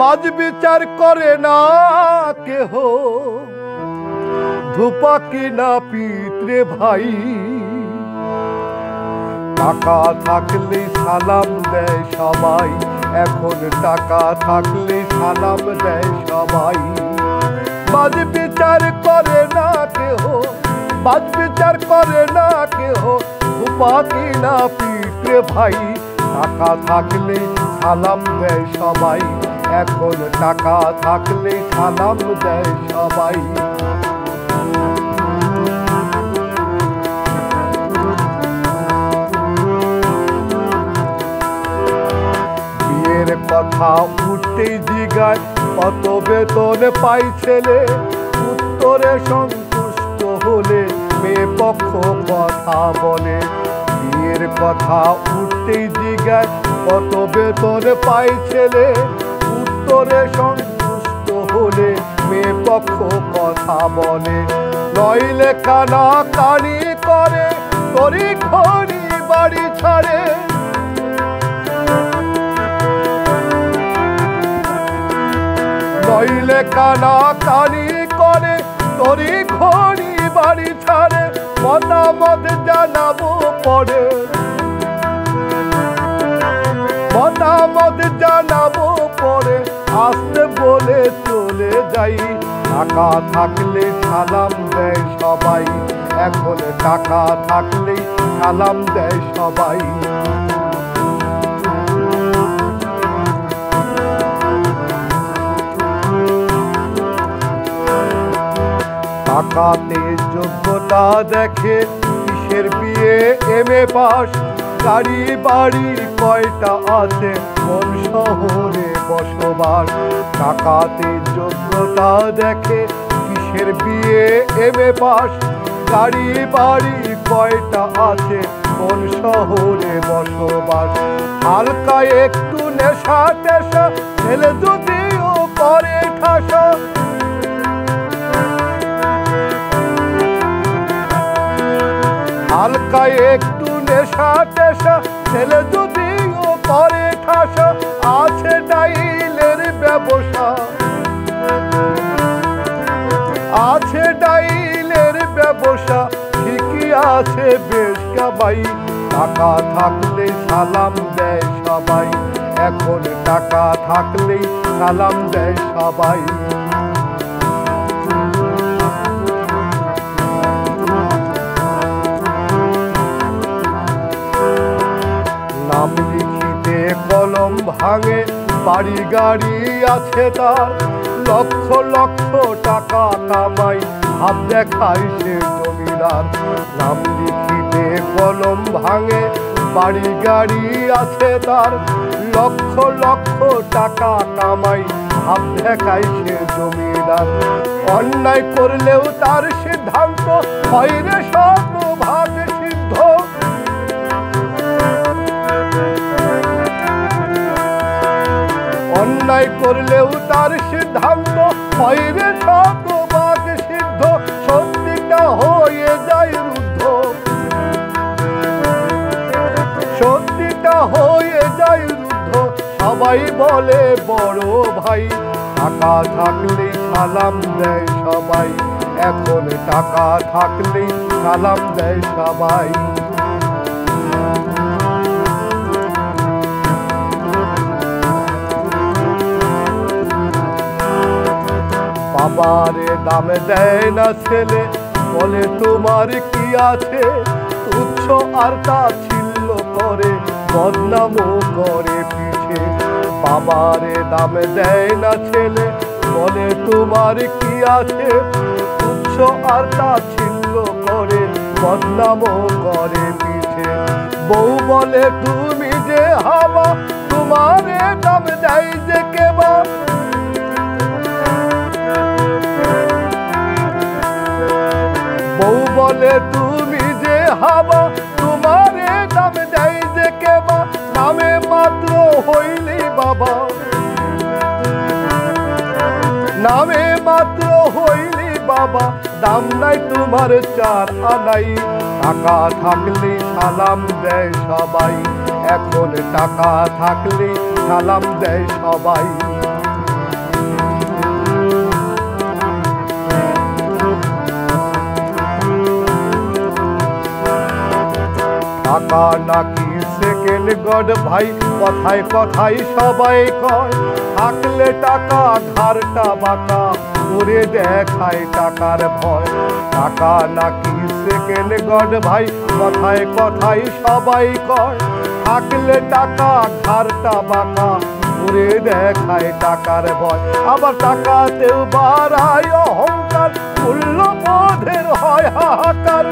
বাজ বিচার করে না কেহ, ধূপা কিনা পিতরে ভাই। টাকা থাকলে সালাম দেয় সবাই, এখন টাকা থাকলে সালাম দেয় সবাই। বাজ বিচার করে না কেহ, বাজ বিচার করে না কেহ, ধূপা কিনা পিতরে ভাই। টাকা থাকলে সালাম দেয় সবাই, এখন টাকা থাকলে সালাম দেয় সবাই। বিয়ের কথা উঠতেই জিগায় কত বেতন পাই ছেলে, উত্তরে সন্তুষ্ট হলে মেয়ে পক্ষ কথা বলে। বিয়ের কথা উঠতেই জিগায় কত বেতন পাই ছেলে, উত্তরে সন্তুষ্ট হলে মেয়ে পক্ষ কথা বলে। নইলে কানা কানি করে তরি ঘড়ি বাড়ি ছাড়ে, নইলে কানা কানি করে তরি ঘড়ি বাড়ি ছাড়ে। মতামত জানাবো পরে, মতামত জানাবো পরে, আসতে বলে চলে যাই। টাকা থাকলে সালাম দেয় সবাই, এখন টাকা থাকলে সালাম দেয় সবাই। টাকাতে যোগ্যতা দেখে কিসের বিয়ে এমএ পাস, গাড়ি বাড়ি কয়টা আছে কোন শহরে বসবাস। টাকাতে যোগ্যতা দেখে কিসের বিয়ে এমএ পাস, গাড়ি বাড়ি কয়টা আছে কোন শহরে বসবাস। হালকা একটু নেশা টেশা ছেলে যদিও করে ঠাসা, হালকা একটু নেশা টেশা ছেলে যদিও করে ঠাসা। আছে ডাইলের ব্যবসা, আছে ডাইলের ব্যবসা, ঠিকই আছে বেশ কামাই। টাকা থাকলে সালাম দেয় সবাই, এখন টাকা থাকলেই সালাম দেয় সবাই। নাম লিখিতে কলম ভাঙে, বাড়ি গাড়ি আছে তার, লক্ষ লক্ষ টাকা কামাই, হাত দেখায় সে জমিদার। নাম লিখিতে কলম ভাঙে, বাড়ি গাড়ি আছে তার, লক্ষ লক্ষ টাকা কামাই, হাত দেখায় সে জমিদার। অন্যায় করলেও তার সিদ্ধান্ত হয় রে শতভাগ সিদ্ধ, অন্যায় করলেও তার সিদ্ধান্ত হয় রে শতভাগ সিদ্ধ। সত্যিটা হয়ে যায় রুদ্ধ, সত্যিটা হয়ে যায় রুদ্ধ। সবাই বলে বড় ভাই, টাকা থাকলেই সালাম দেয় সবাই, এখন টাকা থাকলেই সালাম দেয় সবাই। বাবারে দাম দেয় না ছেলে, বলে তোমার কি আছে, তুচ্ছ আর তাচ্ছিল্য করে বদনামও করে পিছে। বাবারে দাম দেয় না ছেলে, বলে তোমার কি আছে, তুচ্ছ আর তাচ্ছিল্য করে বদনামও করে পিছে। বউ বলে তুমি যে হাবা, তোমারে দাম দেয় যে কেবা, বউ বলে তুমি যে হাবা, তোমারে দাম দেয় যে কেবা। নামে মাত্র হইলি বাবা, নামে মাত্র হইলি বাবা, দাম নাই তোমার চার আনাই। টাকা থাকলে সালাম দেয় সবাই, এখন টাকা থাকলে সালাম দেয় সবাই। টাকা নাকি সেকেন্ড গড ভাই, কথায় কথায় সবাই কয়। থাকলে টাকা ঘাড়টা বাঁকা করে দেখায় টাকার ভয়। টাকা নাকি সেকেন্ড গড ভাই, কথায় কথায় সবাই কয়। থাকলে টাকা ঘাড়টা বাঁকা করে দেখায় টাকার ভয়। আবার টাকাতেও বাড়ায় অহংকার, মূল্যবোধের হয় হাহাকার।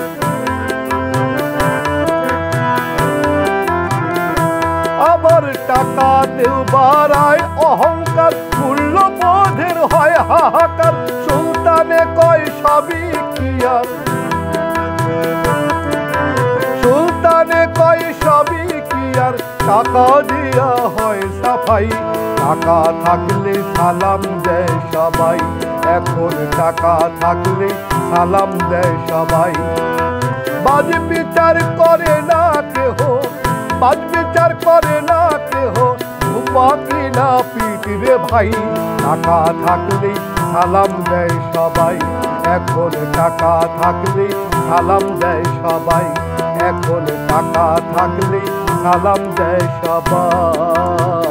আবার টাকাতেও বাড়ায় অহংকার, মূল্যবোধের হয় হাহাকার। সুলতানে কয় সবই ক্লিয়ার, সুলতানে কয় সবই ক্লিয়ার। টাকা দিয়া হয় সাফাই, টাকা থাকলে সালাম দেয় সবাই। এখন টাকা থাকলে সালাম দেয় সবাই। বাজ বিচার করে না কেহ, বাজ বিচার করে না কেহ, বাকি না পিট রে ভাই। টাকা থাকলে সালাম দেয় সবাই। এখন টাকা থাকলে সালাম দেয় সবাই। এখন টাকা থাকলে সালাম দেয় সবাই।